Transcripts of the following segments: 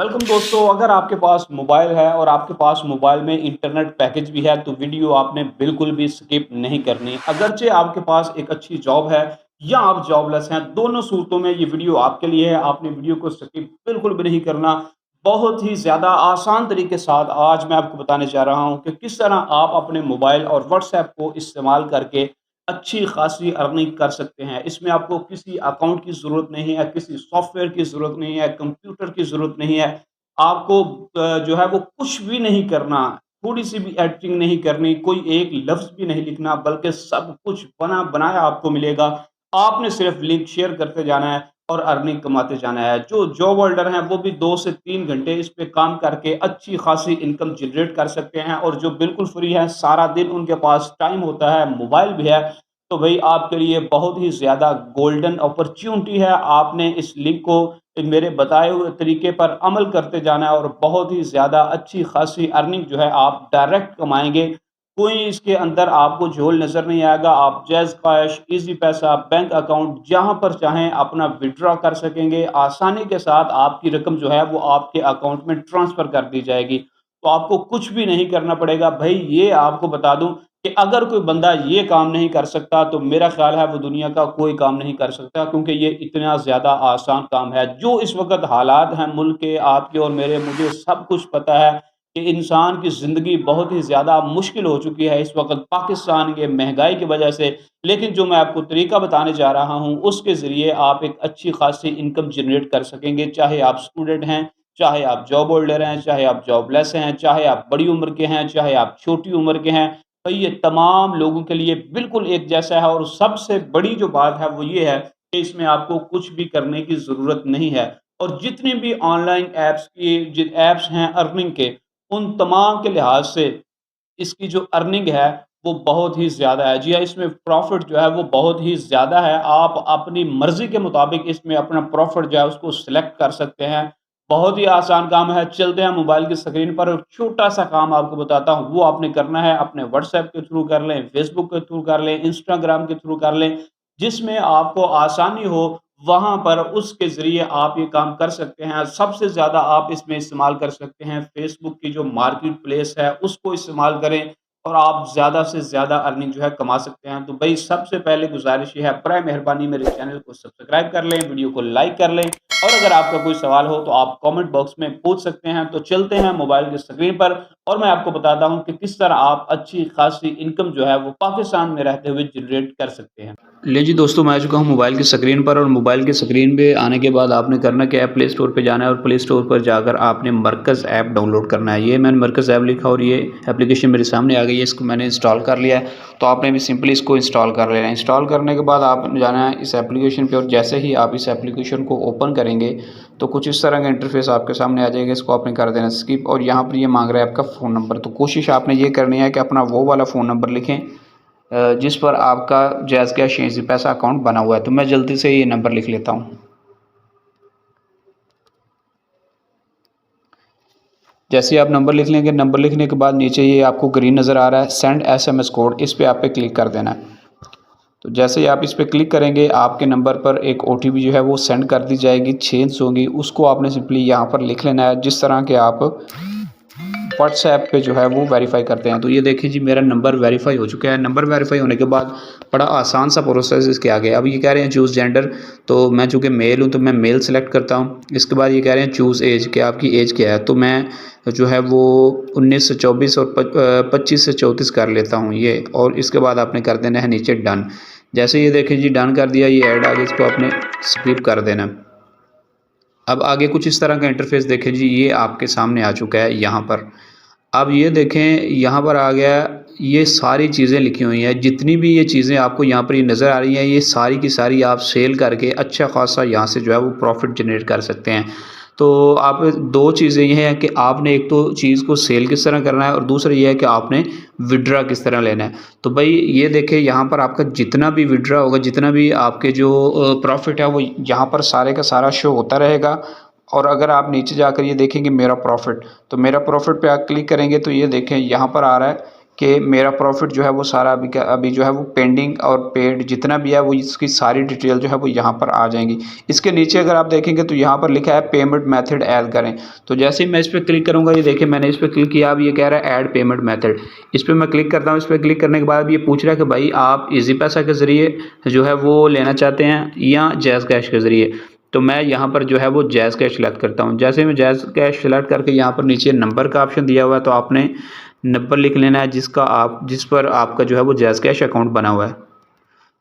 Welcome दोस्तों, अगर आपके पास मोबाइल है और आपके पास मोबाइल में इंटरनेट पैकेज भी है तो वीडियो आपने बिल्कुल भी स्किप नहीं करनी। अगरचे आपके पास एक अच्छी जॉब है या आप जॉबलेस हैं, दोनों सूरतों में ये वीडियो आपके लिए है। आपने वीडियो को स्किप बिल्कुल भी नहीं करना। बहुत ही ज़्यादा आसान तरीके के साथ आज मैं आपको बताने जा रहा हूँ कि किस तरह आप अपने मोबाइल और व्हाट्सएप को इस्तेमाल करके अच्छी खासी अर्निंग कर सकते हैं। इसमें आपको किसी अकाउंट की ज़रूरत नहीं है, किसी सॉफ्टवेयर की ज़रूरत नहीं है, कंप्यूटर की ज़रूरत नहीं है। आपको जो है वो कुछ भी नहीं करना, थोड़ी-सी भी एडिटिंग नहीं करनी, कोई एक लफ्ज़ भी नहीं लिखना, बल्कि सब कुछ बना-बनाया आपको मिलेगा। आपने सिर्फ़ लिंक शेयर करते जाना है और अर्निंग कमाते जाना है। जो जॉब होल्डर हैं, वो भी 2 से 3 घंटे इस पे काम करके अच्छी खासी इनकम जनरेट कर सकते हैं और जो बिल्कुल फ्री हैं, सारा दिन उनके पास टाइम होता है, मोबाइल भी है, तो भई आपके लिए बहुत ही ज़्यादा गोल्डन अपॉर्च्युनिटी है। आपने इस लिंक को मेरे बताए हुए तरीके पर अमल करते जाना है और बहुत ही ज़्यादा अच्छी खासी अर्निंग जो है आप डायरेक्ट कमाएँगे। कोई इसके अंदर आपको झोल नज़र नहीं आएगा। आप जैज़ कैश, ईज़ी पैसा, बैंक अकाउंट जहाँ पर चाहें अपना विथड्रॉ कर सकेंगे। आसानी के साथ आपकी रकम जो है वो आपके अकाउंट में ट्रांसफ़र कर दी जाएगी। तो आपको कुछ भी नहीं करना पड़ेगा। भई ये आपको बता दूँ कि अगर कोई बंदा ये काम नहीं कर सकता तो मेरा ख़्याल है वो दुनिया का कोई काम नहीं कर सकता, क्योंकि ये इतना ज़्यादा आसान काम है। जो इस वक़्त हालात हैं मुल्क के, आपके और मेरे, मुझे सब कुछ पता है कि इंसान की ज़िंदगी बहुत ही ज़्यादा मुश्किल हो चुकी है इस वक़्त पाकिस्तान के महँगाई की वजह से। लेकिन जो मैं आपको तरीका बताने जा रहा हूँ उसके ज़रिए आप एक अच्छी ख़ासी इनकम जनरेट कर सकेंगे। चाहे आप स्टूडेंट हैं, चाहे आप जॉब होल्डर हैं, चाहे आप जॉबलेस हैं, चाहे आप बड़ी उम्र के हैं, चाहे आप छोटी उम्र के हैं। तो ये तमाम लोगों के लिए बिल्कुल एक जैसा है और सबसे बड़ी जो बात है वो ये है कि इसमें आपको कुछ भी करने की ज़रूरत नहीं है। और जितने भी ऑनलाइन ऐप्स की जिन ऐप्स हैं अर्निंग के, उन तमाम के लिहाज से इसकी जो अर्निंग है वो बहुत ही ज़्यादा है। जी हाँ, इसमें प्रॉफ़िट जो है वो बहुत ही ज़्यादा है। आप अपनी मर्ज़ी के मुताबिक इसमें अपना प्रॉफ़िट जो है उसको सिलेक्ट कर सकते हैं। बहुत ही आसान काम है। चलते हैं मोबाइल की स्क्रीन पर, एक छोटा-सा काम आपको बताता हूँ, वो आपने करना है। अपने व्हाट्सएप के थ्रू कर लें, फ़ेसबुक के थ्रू कर लें, इंस्टाग्राम के थ्रू कर लें, जिसमें आपको आसानी हो वहाँ पर उसके ज़रिए आप ये काम कर सकते हैं। सबसे ज़्यादा आप इसमें इस्तेमाल कर सकते हैं फ़ेसबुक की जो मार्केट प्लेस है उसको इस्तेमाल करें और आप ज़्यादा से ज़्यादा अर्निंग जो है कमा सकते हैं। तो भई सबसे पहले गुज़ारिश ये है, बराए मेहरबानी मेरे चैनल को सब्सक्राइब कर लें, वीडियो को लाइक कर लें और अगर आपका कोई सवाल हो तो आप कमेंट बॉक्स में पूछ सकते हैं। तो चलते हैं मोबाइल की स्क्रीन पर और मैं आपको बताता हूँ कि किस तरह आप अच्छी खासी इनकम जो है वो पाकिस्तान में रहते हुए जनरेट कर सकते हैं। ले जी दोस्तों, मैं आ चुका हूँ मोबाइल की स्क्रीन पर और मोबाइल की स्क्रीन पे आने के बाद आपने करना क्या है, प्ले स्टोर पे जाना है और प्ले स्टोर पर जाकर आपने मरकज़ ऐप डाउनलोड करना है। ये मैंने मरकज़ ऐप लिखा और ये एप्लीकेशन मेरे सामने आ गई है, इसको मैंने इंस्टॉल कर लिया है। तो आपने भी सिंपली इसको इंस्टॉल कर लेना है। इंस्टॉल करने के बाद आपने जाना है इस एप्लीकेशन पे और जैसे ही आप इस एप्लीकेशन को ओपन करेंगे तो कुछ इस तरह का इंटरफेस आपके सामने आ जाएगा। इसको आपने कर देना स्किप और यहाँ पर ये मांग रहा है आपका फ़ोन नंबर। तो कोशिश आपने ये करनी है कि अपना वो वाला फ़ोन नंबर लिखें जिस पर आपका जैज़ कैश या ईज़ी पैसा अकाउंट बना हुआ है। तो मैं जल्दी से ये नंबर लिख लेता हूँ। जैसे ही आप नंबर लिख लेंगे, नंबर लिखने के बाद नीचे ये आपको ग्रीन नज़र आ रहा है सेंड एसएमएस कोड, इस पे आप पे क्लिक कर देना है। तो जैसे ही आप इस पे क्लिक करेंगे आपके नंबर पर एक ओटीपी जो है वो सेंड कर दी जाएगी 6 अंक होंगी, उसको आपने सिंपली यहाँ पर लिख लेना है जिस तरह के आप व्हाट्सऐप पे जो है वो वेरीफ़ाई करते हैं। तो ये देखिए जी, मेरा नंबर वेरीफ़ाई हो चुका है। नंबर वेरीफ़ाई होने के बाद बड़ा आसान सा प्रोसेस इसके आगे। अब ये कह रहे हैं चूज़ जेंडर, तो मैं चूँकि मेल हूँ तो मैं मेल सेलेक्ट करता हूँ। इसके बाद ये कह रहे हैं चूज़ एज कि आपकी एज क्या है, तो मैं जो है वो 19 से 24 और 25 से 34 कर लेता हूँ ये, और इसके बाद आपने कर देना है नीचे डन। जैसे ये देखिए जी डन कर दिया, ये ऐड आ गया, इसको आपने स्किप कर देना। अब आगे कुछ इस तरह का इंटरफेस देखें जी, ये आपके सामने आ चुका है यहाँ पर। अब ये देखें यहाँ पर आ गया, ये सारी चीज़ें लिखी हुई हैं, जितनी भी ये चीज़ें आपको यहाँ पर ये नज़र आ रही हैं, ये सारी की सारी आप सेल करके अच्छा खासा यहाँ से जो है वो प्रॉफिट जनरेट कर सकते हैं। तो आप दो चीज़ें ये हैं कि आपने एक तो चीज़ को सेल किस तरह करना है और दूसरा ये है कि आपने विड्रा किस तरह लेना है। तो भाई ये देखें, यहाँ पर आपका जितना भी विड्रा होगा, जितना भी आपके जो प्रॉफिट है वो यहाँ पर सारे का सारा शो होता रहेगा। और अगर आप नीचे जाकर ये देखेंगे मेरा प्रॉफिट, तो मेरा प्रॉफिट पे आप क्लिक करेंगे तो ये देखें यहाँ पर आ रहा है कि मेरा प्रॉफ़िट जो है वो सारा अभी जो है वो पेंडिंग और पेड जितना भी है वो इसकी सारी डिटेल जो है वो यहाँ पर आ जाएँगी। इसके नीचे अगर आप देखेंगे तो यहाँ पर लिखा है पेमेंट मेथड ऐड करें। तो जैसे ही मैं इस पे क्लिक करूँगा, ये देखिए मैंने इस पे क्लिक किया, अब ये कह रहा है ऐड पेमेंट मेथड। इस पे मैं क्लिक करता हूँ, इस पे क्लिक करने के बाद ये पूछ रहा है कि भाई आप ईज़ी पैसा के ज़रिए जो है वो लेना चाहते हैं या जैज़ कैश के ज़रिए। तो मैं यहाँ पर जो है वो जैज़ कैश सेलेक्ट करता हूँ। जैसे ही मैं जैज़ कैश सेलेक्ट करके यहाँ पर नीचे नंबर का ऑप्शन दिया हुआ है, तो आपने नंबर लिख लेना है जिस पर आपका जो है वो जैज़ कैश अकाउंट बना हुआ है।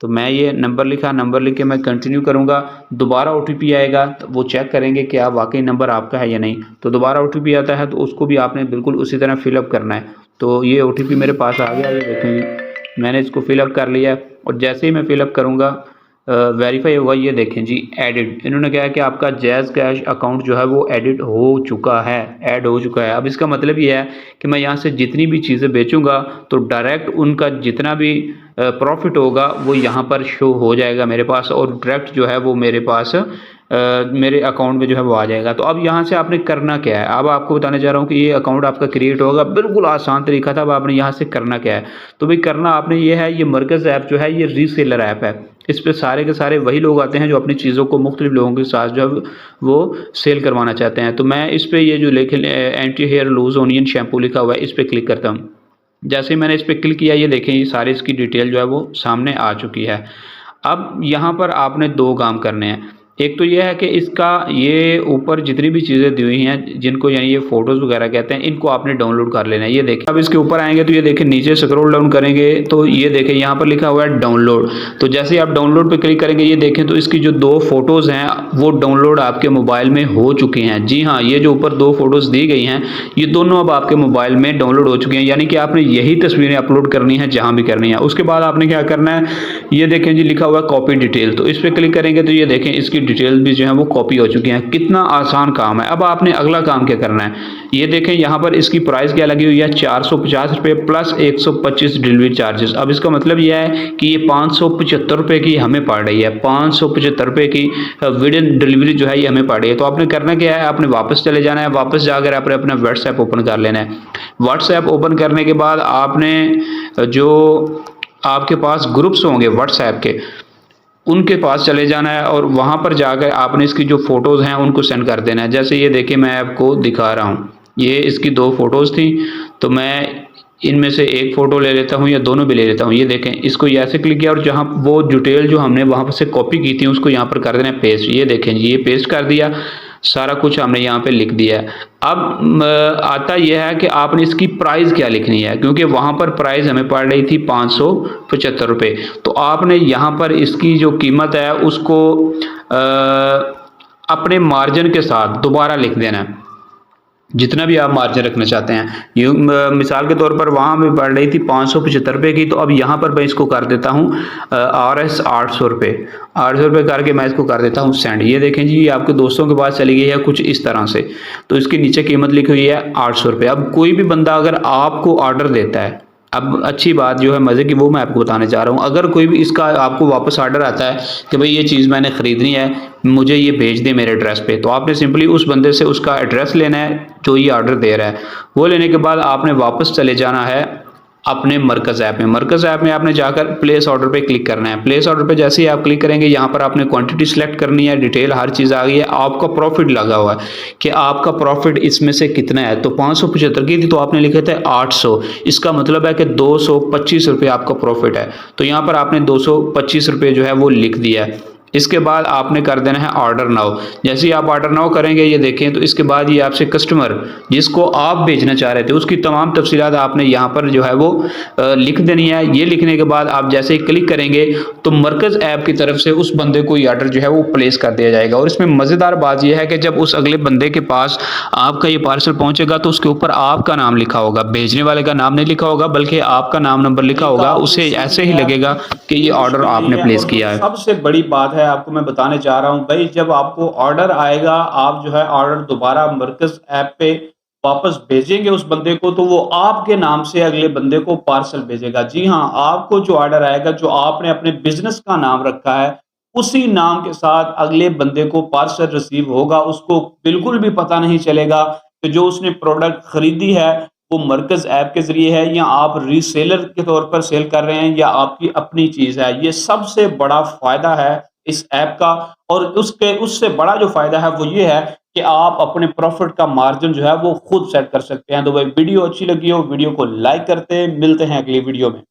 तो मैं ये नंबर लिखा, नंबर लिख के मैं कंटिन्यू करूँगा। दोबारा ओटीपी आएगा, तो वो चेक करेंगे कि वाक़ई नंबर आपका है या नहीं। तो दोबारा ओटीपी आता है तो उसको भी आपने बिल्कुल उसी तरह फ़िल अप करना है। तो ये ओटीपी मेरे पास आ गया, ये देखें मैंने इसको फ़िल अप कर लिया है और जैसे ही मैं फ़िल अप करूँगा वेरीफ़ाई होगा, ये देखें जी एडिड। इन्होंने कहा है कि आपका जैज़ कैश अकाउंट जो है वो एडिट हो चुका है, ऐड हो चुका है। अब इसका मतलब ये है कि मैं यहाँ से जितनी भी चीज़ें बेचूँगा तो डायरेक्ट उनका जितना भी प्रॉफ़िट होगा वो यहाँ पर शो हो जाएगा मेरे पास और डायरेक्ट जो है वो मेरे पास मेरे अकाउंट में जो है वो आ जाएगा। तो अब यहाँ से आपने करना क्या है? अब आपको बताने जा रहा हूँ कि ये अकाउंट आपका क्रिएट होगा, बिल्कुल आसान तरीका था। अब आपने यहाँ से करना क्या है? तो भाई करना आपने ये है, ये मरकज़ ऐप जो है ये रीसेलर ऐप है। इस पे सारे के सारे वही लोग आते हैं जो अपनी चीज़ों को मुख्तलिफ लोगों के साथ जो है वो सेल करवाना चाहते हैं। तो मैं इस पे ये जो anti hair loose onion shampoo लिखा हुआ है, इस पे क्लिक करता हूँ। जैसे ही मैंने इस पे क्लिक किया, ये देखें ये सारी इसकी डिटेल जो है वो सामने आ चुकी है। अब यहाँ पर आपने 2 काम करने हैं। एक तो ये है कि इसका ये ऊपर जितनी भी चीज़ें दी हुई हैं, जिनको यानी ये फ़ोटोज़ वगैरह कहते हैं, इनको आपने डाउनलोड कर लेना है। ये देखें, अब इसके ऊपर आएँगे तो ये देखें नीचे स्क्रॉल डाउन करेंगे तो ये देखें यहाँ पर लिखा हुआ है डाउनलोड। तो जैसे ही आप डाउनलोड पे क्लिक करेंगे, ये देखें तो इसकी जो 2 फ़ोटोज़ हैं वो डाउनलोड आपके मोबाइल में हो चुकी हैं। जी हाँ, ये जो ऊपर 2 फ़ोटोज़ दी गई हैं, ये दोनों अब आपके मोबाइल में डाउनलोड हो चुकी हैं। यानी कि आपने यही तस्वीरें अपलोड करनी है जहाँ भी करनी है। उसके बाद आपने क्या करना है, ये देखें जी लिखा हुआ है कॉपी डिटेल। तो इस पे क्लिक करेंगे तो ये देखें इसकी डिटेल भी जो है वो कॉपी हो चुकी हैं। कितना आसान काम है। अब आपने अगला काम क्या करना है, ये देखें यहाँ पर इसकी प्राइस क्या लगी हुई है, ₹450 प्लस 125 डिलीवरी चार्जेस। अब इसका मतलब यह है कि ये ₹575 की हमें पड़ रही है। ₹575 की विदिन डिलीवरी जो है ये हमें पड़ रही है। तो आपने करना क्या है, आपने वापस चले जाना है, वापस जाकर आपने अपना व्हाट्सएप ओपन कर लेना है। व्हाट्सएप ओपन करने के बाद आपने जो आपके पास ग्रुप्स होंगे व्हाट्सएप के, उनके पास चले जाना है और वहाँ पर जाकर आपने इसकी जो फ़ोटोज़ हैं उनको सेंड कर देना है। जैसे ये देखिए मैं आपको दिखा रहा हूँ, ये इसकी 2 फ़ोटोज़ थी, तो मैं इनमें से एक फ़ोटो ले लेता हूँ या दोनों भी ले लेता हूँ। ये देखें, इसको ये ऐसे क्लिक किया और जहाँ वो डिटेल जो हमने वहाँ पर से कॉपी की थी उसको यहाँ पर कर देना है पेस्ट। ये देखें जी, ये पेस्ट कर दिया, सारा कुछ हमने यहाँ पे लिख दिया है। अब आता यह है कि आपने इसकी प्राइस क्या लिखनी है, क्योंकि वहाँ पर प्राइस हमें पड़ रही थी ₹575। तो आपने यहाँ पर इसकी जो कीमत है उसको अपने मार्जिन के साथ दोबारा लिख देना है, जितना भी आप मार्जिन रखना चाहते हैं। यूँ मिसाल के तौर पर वहाँ हमें पड़ रही थी ₹575 की, तो अब यहाँ पर मैं इसको कर देता हूँ RS ₹800। ₹800 करके मैं इसको कर देता हूँ सेंड। ये देखें जी, ये आपके दोस्तों के पास चली गई है कुछ इस तरह से। तो इसकी नीचे कीमत लिखी हुई है ₹800। अब कोई भी बंदा अगर आपको ऑर्डर देता है, अब अच्छी बात जो है मज़े की वो मैं आपको बताने जा रहा हूँ। अगर कोई भी इसका आपको वापस ऑर्डर आता है कि भाई ये चीज़ मैंने ख़रीदनी है, मुझे ये भेज दें मेरे एड्रेस पे, तो आपने सिंपली उस बंदे से उसका एड्रेस लेना है जो ये ऑर्डर दे रहा है। वो लेने के बाद आपने वापस चले जाना है अपने मरकज़ ऐप में। मरकज़ ऐप में आपने जाकर प्लेस ऑर्डर पे क्लिक करना है। प्लेस ऑर्डर पे जैसे ही आप क्लिक करेंगे, यहाँ पर आपने क्वांटिटी सिलेक्ट करनी है, डिटेल हर चीज़ आ गई है। आपका प्रॉफिट लगा हुआ है कि आपका प्रॉफिट इसमें से कितना है। तो 575 की थी तो आपने लिखे थे 800, इसका मतलब है कि ₹225 आपका प्रॉफिट है। तो यहाँ पर आपने ₹225 जो है वो लिख दिया है। इसके बाद आपने कर देना है ऑर्डर नाउ। जैसे ही आप ऑर्डर नाउ करेंगे, ये देखें तो इसके बाद ये आपसे कस्टमर जिसको आप भेजना चाह रहे थे उसकी तमाम तफसीलात आपने यहाँ पर जो है वो लिख देनी है। ये लिखने के बाद आप जैसे ही क्लिक करेंगे तो मरकज़ ऐप की तरफ से उस बंदे को ये ऑर्डर जो है वो प्लेस कर दिया जाएगा। और इसमें मज़ेदार बात यह है कि जब उस अगले बंदे के पास आपका ये पार्सल पहुंचेगा तो उसके ऊपर आपका नाम लिखा होगा, भेजने वाले का नाम नहीं लिखा होगा बल्कि आपका नाम नंबर लिखा तरीका होगा। आपने उसे सीख ऐसे ही लिया है, लगेगा कि ये कोई ऑर्डर मुश्किल नहीं आपने है। प्लेस और जो किया है। सबसे बड़ी बात है आपको मैं बताने जा रहा हूँ भाई, जब आपको ऑर्डर आएगा, आप जो है ऑर्डर दोबारा मरकज़ ऐप पे वापस भेजेंगे उस बंदे को, तो वो आपके नाम से अगले बंदे को पार्सल भेजेगा। जी हाँ, आपको जो ऑर्डर आएगा, जो आपने अपने बिज़नेस का नाम रखा है, उसी नाम के साथ अगले बंदे को पार्सल रिसीव होगा। उसको बिल्कुल भी पता नहीं चलेगा कि जो उसने प्रोडक्ट खरीदी है वो मरकज़ ऐप के ज़रिए है या आप रीसेलर के तौर पर सेल कर रहे हैं या आपकी अपनी चीज़ है। ये सबसे बड़ा फ़ायदा है इस ऐप का और उसके उससे बड़ा जो फ़ायदा है वो ये है कि आप अपने प्रॉफ़िट का मार्जिन जो है वो खुद सेट कर सकते हैं। तो भाई वीडियो अच्छी लगी हो, वीडियो को लाइक करते हैं, मिलते हैं अगली वीडियो में।